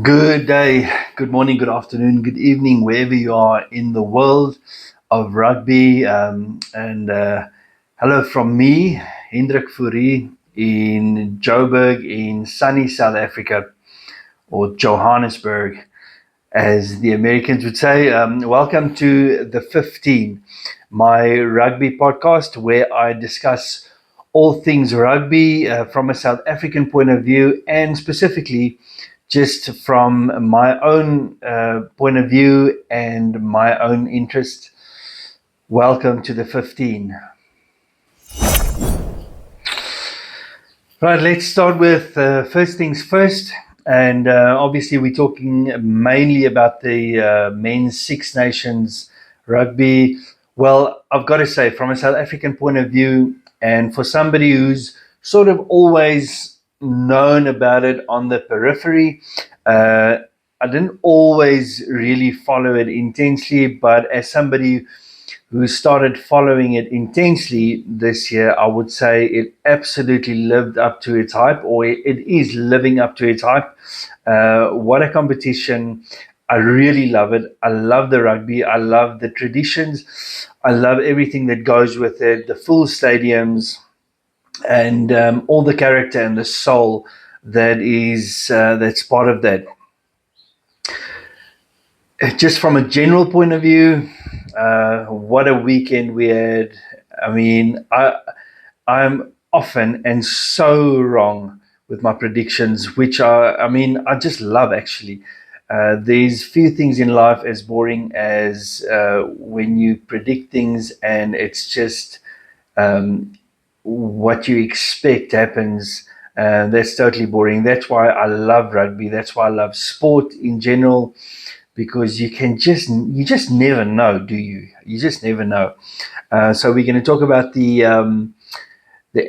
Good day, good morning, good afternoon, good evening, wherever you are in the world of rugby. And hello from me, Hendrik Fourie, in Joburg, in sunny South Africa, or Johannesburg, as the Americans would say. Welcome to the 15, my rugby podcast, where I discuss all things rugby from a South African point of view, and specifically just from my own point of view and my own interest. Welcome to the 15. Right, let's start with first things first. And obviously, we're talking mainly about the men's Six Nations rugby. Well, I've got to say, from a South African point of view, and for somebody who's sort of always known about it on the periphery, uh, I didn't always really follow it intensely, but as somebody who started following it intensely this year, I would say it absolutely lived up to its hype, or it is living up to its hype. What a competition. I really love it. I love the rugby. I love the traditions. I love everything that goes with it, the full stadiums, and all the character and the soul that's part of that. Just from a general point of view, what a weekend we had. I mean, I'm often and so wrong with my predictions, which I just love actually. There's few things in life as boring as when you predict things and it's just um, what you expect happens. That's totally boring. That's why I love rugby. That's why I love sport in general, because you just never know, do you? You just never know. So we're going to talk about the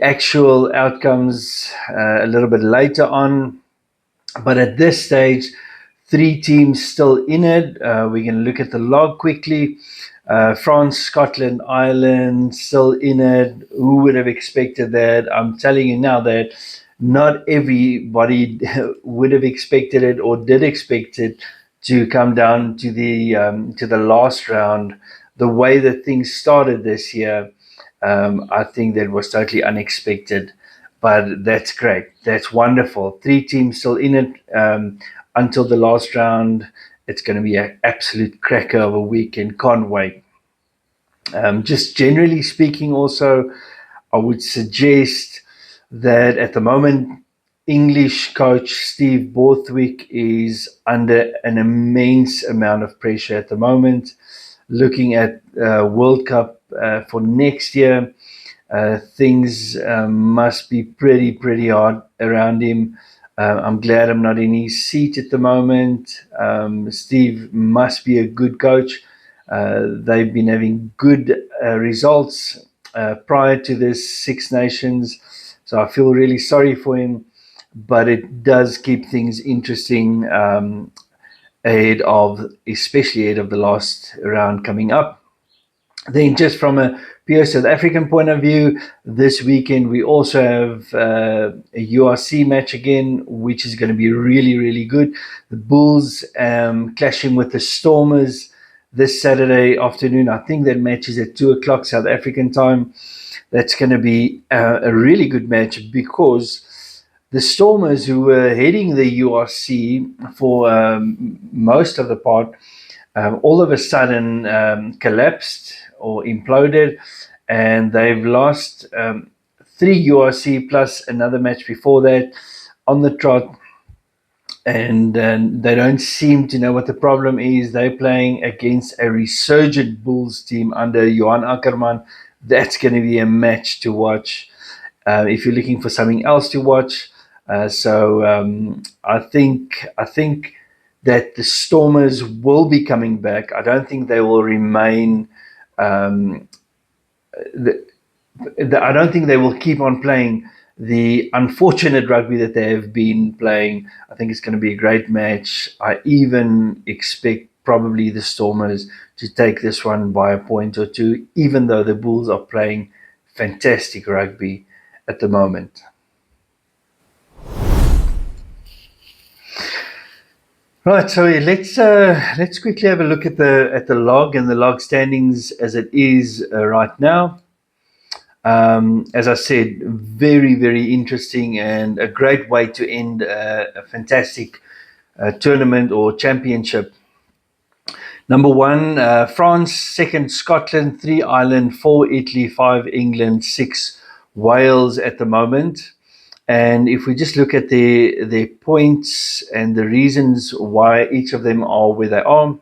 actual outcomes a little bit later on, but at this stage, three teams still in it. We're going to look at the log quickly. France, Scotland, Ireland still in it. Who would have expected that? I'm telling you now that not everybody would have expected it or did expect it to come down to the last round. The way that things started this year, I think that was totally unexpected. But that's great. That's wonderful. Three teams still in it until the last round. It's going to be an absolute cracker of a week and can't wait. Just generally speaking, also, I would suggest that at the moment, English coach Steve Borthwick is under an immense amount of pressure at the moment. Looking at World Cup for next year, things must be pretty hard around him. I'm glad I'm not in his seat at the moment. Steve must be a good coach. They've been having good results prior to this Six Nations, so I feel really sorry for him. But it does keep things interesting especially ahead of the last round coming up. Then, just from a pure South African point of view, this weekend we also have a URC match again, which is going to be really good. The Bulls clashing with the Stormers this Saturday afternoon. I think that match is at 2 o'clock South African time. That's going to be a really good match, because the Stormers, who were heading the URC for most of the part, all of a sudden collapsed or imploded, and they've lost three URC plus another match before that on the trot, and they don't seem to know what the problem is. They're playing against a resurgent Bulls team under Johan Ackerman. That's going to be a match to watch if you're looking for something else to watch. I think that the Stormers will be coming back. I don't think they will remain. Um, I don't think they will keep on playing the unfortunate rugby that they have been playing. I think it's going to be a great match. I even expect probably the Stormers to take this one by a point or two, even though the Bulls are playing fantastic rugby at the moment. Right, so let's quickly have a look at the log and the log standings as it is right now. As I said, very, very interesting and a great way to end a fantastic tournament or championship. Number one, France. Second, Scotland. Three, Ireland. Four, Italy. Five, England. Six, Wales at the moment. And if we just look at their points and the reasons why each of them are where they are,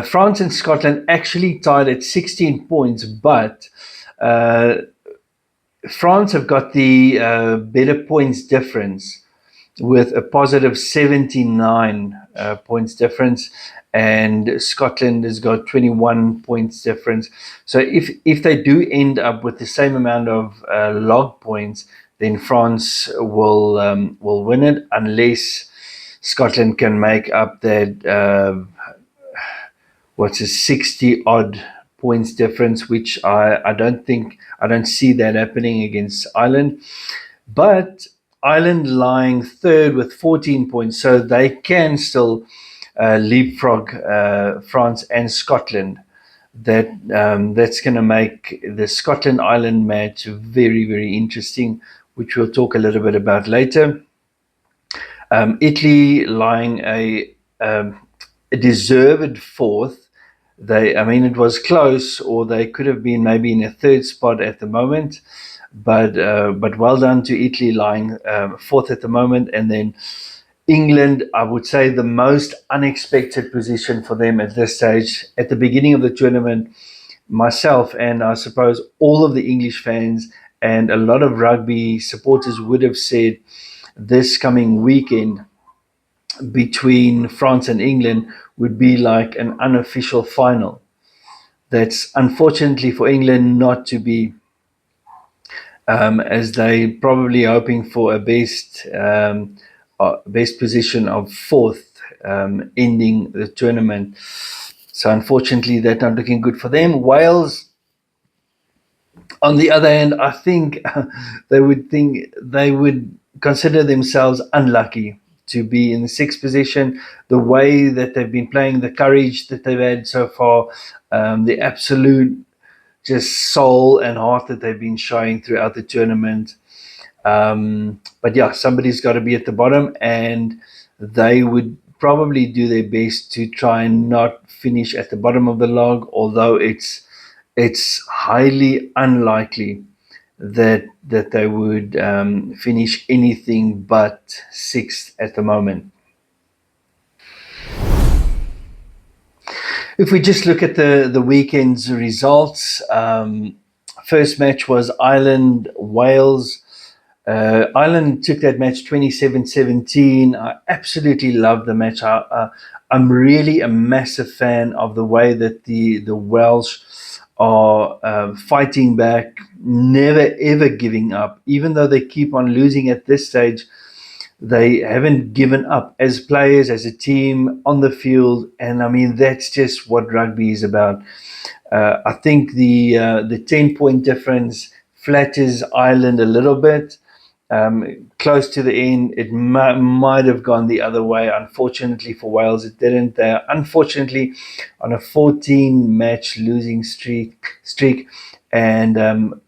France and Scotland actually tied at 16 points, but uh, France have got the better points difference with a positive 79 points difference, and Scotland has got 21 points difference. So if they do end up with the same amount of log points, then France will win it, unless Scotland can make up that what's a 60 odd points difference, which I don't see that happening against Ireland. But Ireland lying third with 14 points, so they can still leapfrog France and Scotland. That's going to make the Scotland Ireland match very, very interesting, which we'll talk a little bit about later. Italy lying a deserved fourth. I mean, it was close, or they could have been maybe in a third spot at the moment. But well done to Italy lying fourth at the moment, and then England, I would say the most unexpected position for them at this stage. At the beginning of the tournament, myself and I suppose all of the English fans and a lot of rugby supporters would have said this coming weekend between France and England would be like an unofficial final. That's unfortunately for England not to be, as they probably hoping for a best position of fourth, ending the tournament. So unfortunately, that's not looking good for them. Wales, on the other hand, I think they would consider themselves unlucky to be in the sixth position. The way that they've been playing, the courage that they've had so far, the absolute just soul and heart that they've been showing throughout the tournament. But yeah, somebody's got to be at the bottom, and they would probably do their best to try and not finish at the bottom of the log, although it's highly unlikely that they would finish anything but sixth at the moment. If we just look at the weekend's results, first match was Ireland Wales. Ireland took that match 27-17. I absolutely love the match. I'm really a massive fan of the way that the Welsh are fighting back, never ever giving up. Even though they keep on losing at this stage, they haven't given up as players, as a team on the field. And I mean, that's just what rugby is about. I think the 10-point difference flatters Ireland a little bit. Close to the end, it might have gone the other way. Unfortunately for Wales, it didn't. They're unfortunately on a 14-match losing streak, and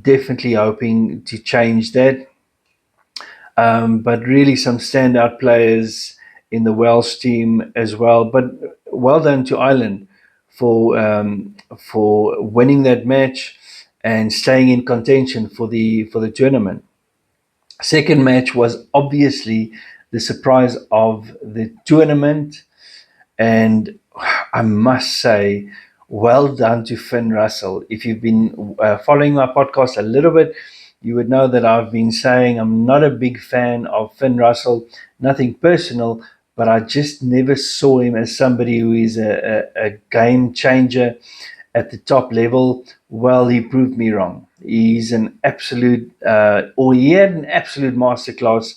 definitely hoping to change that. But really, some standout players in the Welsh team as well. But well done to Ireland for winning that match and staying in contention for the tournament. Second match was obviously the surprise of the tournament, and I must say, well done to Finn Russell. If you've been following my podcast a little bit, you would know that I've been saying I'm not a big fan of Finn Russell, nothing personal, but I just never saw him as somebody who is a game changer at the top level. Well, he proved me wrong. He's an absolute, or he had an absolute masterclass.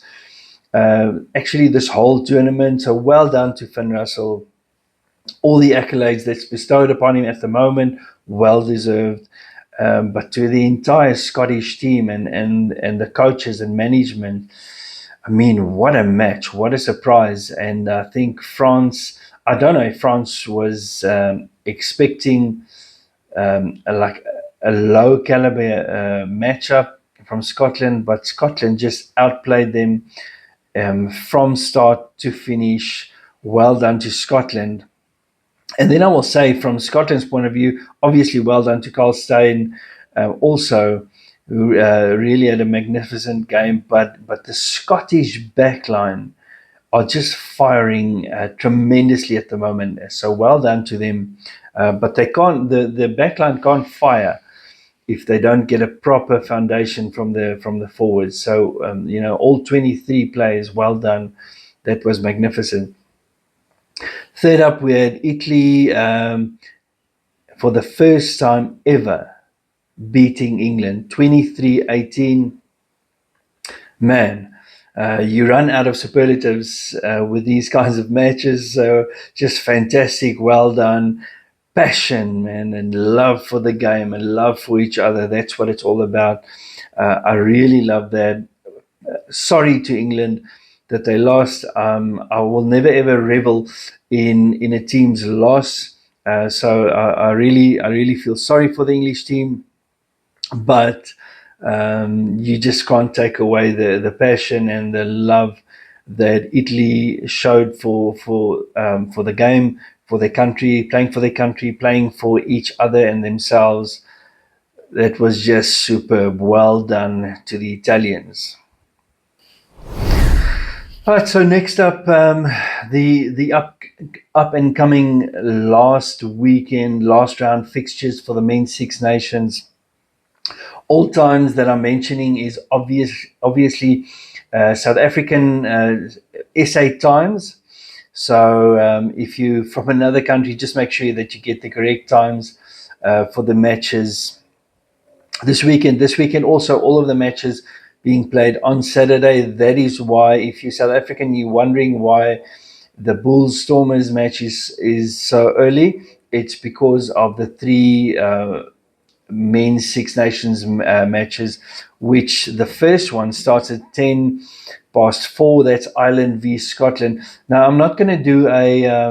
Actually, this whole tournament. So well done to Finn Russell. All the accolades that's bestowed upon him at the moment, well deserved. But to the entire Scottish team and the coaches and management, I mean, what a match, what a surprise. And I think France, I don't know if France was expecting like a low caliber matchup from Scotland, but Scotland just outplayed them from start to finish. Well done to Scotland. And then I will say, from Scotland's point of view, obviously well done to Carl Steyn, also, who really had a magnificent game. But the Scottish backline are just firing tremendously at the moment. So well done to them. But they can't. The backline can't fire if they don't get a proper foundation from the forwards. So all 23 players, well done. That was magnificent. Third up, we had Italy, for the first time ever beating England 23-18. Man, you run out of superlatives with these kinds of matches. So just fantastic, well done. Passion, man, and love for the game and love for each other. That's what it's all about. I really love that. Sorry to England that they lost. I will never ever revel in a team's loss. So I really feel sorry for the English team, but you just can't take away the passion and the love that Italy showed for the game, for their country, playing for each other and themselves. That was just superb. Well done to the Italians. All right, so next up, the up and coming last round fixtures for the men's Six Nations. All times that I'm mentioning is obviously South African SA times. So if you from another country, just make sure that you get the correct times for the matches this weekend. This weekend also, all of the matches being played on Saturday. That is why, if you're South African, you're wondering why the Bulls Stormers match is so early. It's because of the three men's Six Nations matches, which the first one starts at 4:10. That's Ireland v Scotland. Now, I'm not going to do a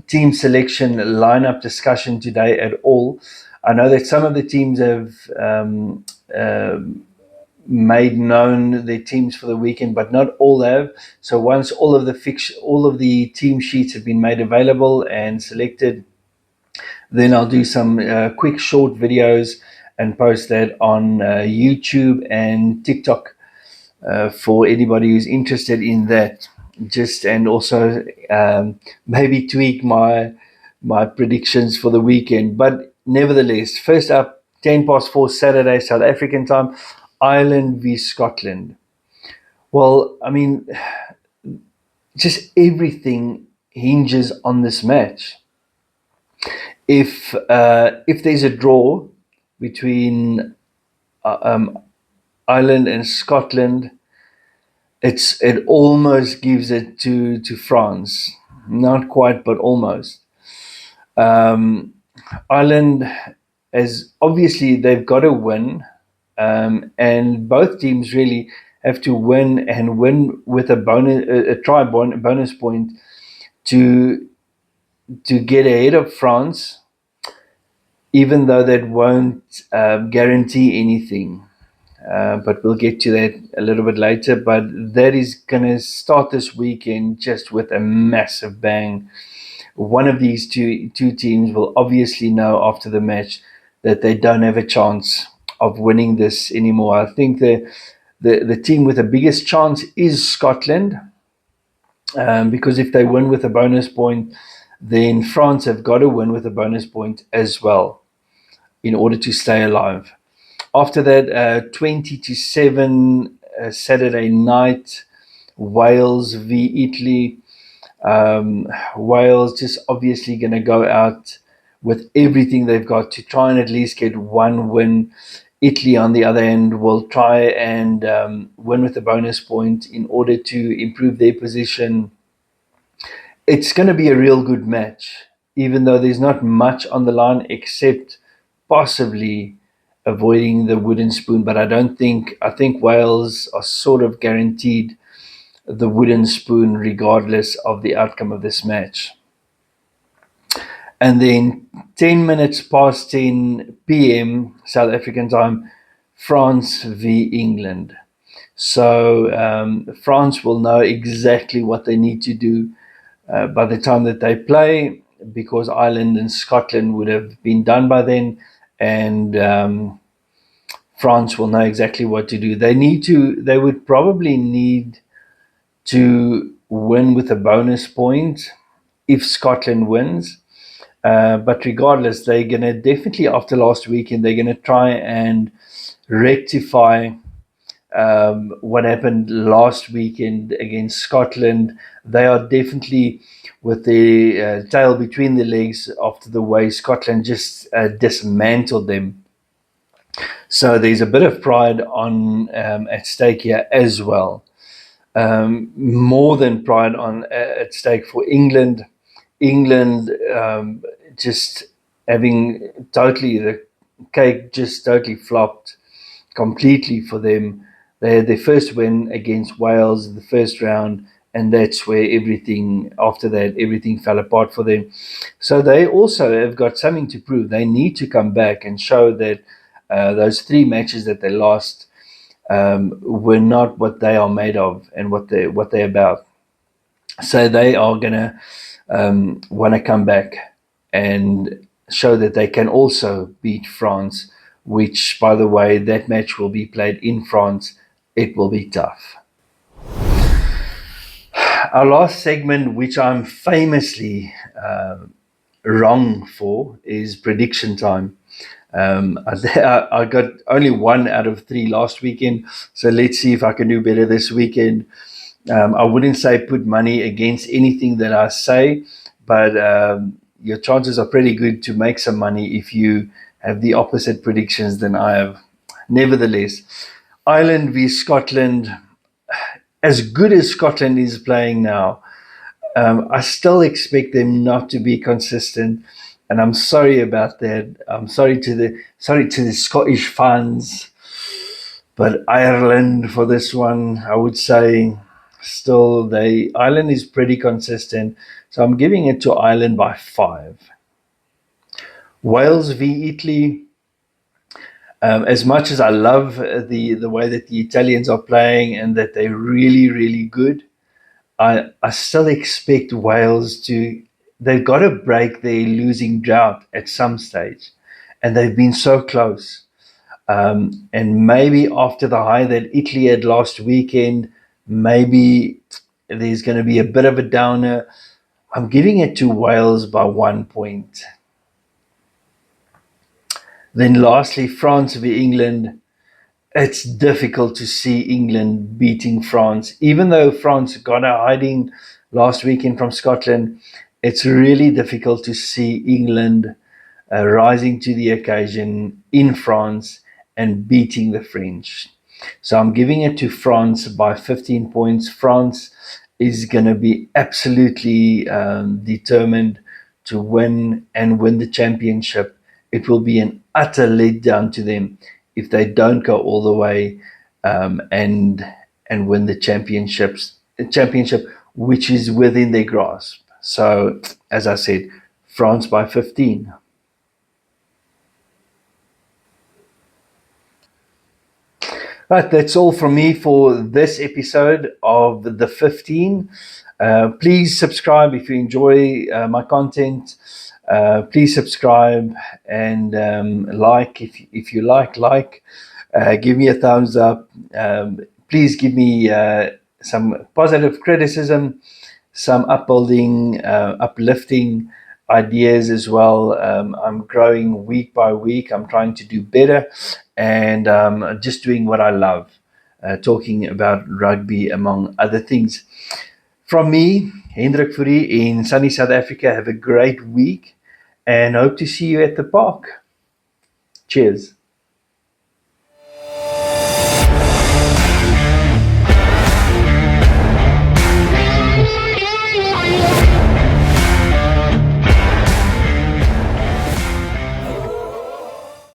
team selection lineup discussion today at all. I know that some of the teams have made known their teams for the weekend, but not all have. So once all of the team sheets have been made available and selected, then I'll do some quick short videos and post that on YouTube and TikTok for anybody who's interested in that. And also maybe tweak my predictions for the weekend. But nevertheless, first up, 4:10 Saturday, South African time, Ireland v Scotland. Well, I mean, just everything hinges on this match. If there's a draw between Ireland and Scotland, it almost gives it to France. Not quite, but almost. Ireland, as obviously they've got to win, and both teams really have to win and win with a bonus point to get ahead of France, even though that won't guarantee anything. But we'll get to that a little bit later. But that is going to start this weekend just with a massive bang. One of these two teams will obviously know after the match that they don't have a chance of winning this anymore. I think the team with the biggest chance is Scotland, because if they win with a bonus point, then France have got to win with a bonus point as well in order to stay alive. After that, 20-7 Saturday night, Wales v Italy. Wales just obviously going to go out with everything they've got to try and at least get one win. Italy, on the other end, will try and win with a bonus point in order to improve their position. It's going to be a real good match, even though there's not much on the line except possibly avoiding the wooden spoon, but I think Wales are sort of guaranteed the wooden spoon regardless of the outcome of this match. And then 10 minutes past 10 p.m. South African time, France v England. So France will know exactly what they need to do by the time that they play, because Ireland and Scotland would have been done by then, and France will know exactly what to do. They would probably need to win with a bonus point if Scotland wins. But regardless, they're going to definitely, after last weekend, they're going to try and rectify what happened last weekend against Scotland. They are definitely with the tail between their legs after the way Scotland just dismantled them. So there's a bit of pride on at stake here as well. More than pride on at stake for England. England just having totally the cake just totally flopped completely for them. They had their first win against Wales in the first round, and that's where after that, everything fell apart for them. So they also have got something to prove. They need to come back and show that those 3 matches that they lost were not what they are made of and what they're about. So they are going to want to come back and show that they can also beat France, which, by the way, that match will be played in France. It will be tough. Our last segment, which I'm famously wrong for, is prediction time. I got only 1 out of 3 last weekend, so let's see if I can do better this weekend. I wouldn't say put money against anything that I say, but your chances are pretty good to make some money if you have the opposite predictions than I have. Nevertheless, Ireland v Scotland, as good as Scotland is playing now, I still expect them not to be consistent, and I'm sorry about that. I'm sorry to the Scottish fans, but Ireland for this one, I would say, still Ireland is pretty consistent, so I'm giving it to Ireland by 5. Wales v Italy. As much as I love the way that the Italians are playing and that they're really, really good, I still expect Wales to. They've got to break their losing drought at some stage, and they've been so close. And maybe after the high that Italy had last weekend, maybe there's going to be a bit of a downer. I'm giving it to Wales by 1 point. Then lastly, France v England. It's difficult to see England beating France. Even though France got a hiding last weekend from Scotland, it's really difficult to see England rising to the occasion in France and beating the French. So I'm giving it to France by 15 points. France is going to be absolutely determined to win and win the championship. It will be an utter letdown to them if they don't go all the way and win the championship, which is within their grasp. So, as I said, France by 15. Right, that's all from me for this episode of the 15. Please subscribe if you enjoy my content. Please subscribe and like if you like. Give me a thumbs up. Please give me some positive criticism, some uplifting ideas as well. I'm growing week by week. I'm trying to do better, and just doing what I love, talking about rugby among other things. From me, Hendrik Fourie in sunny South Africa, have a great week and hope to see you at the park. Cheers.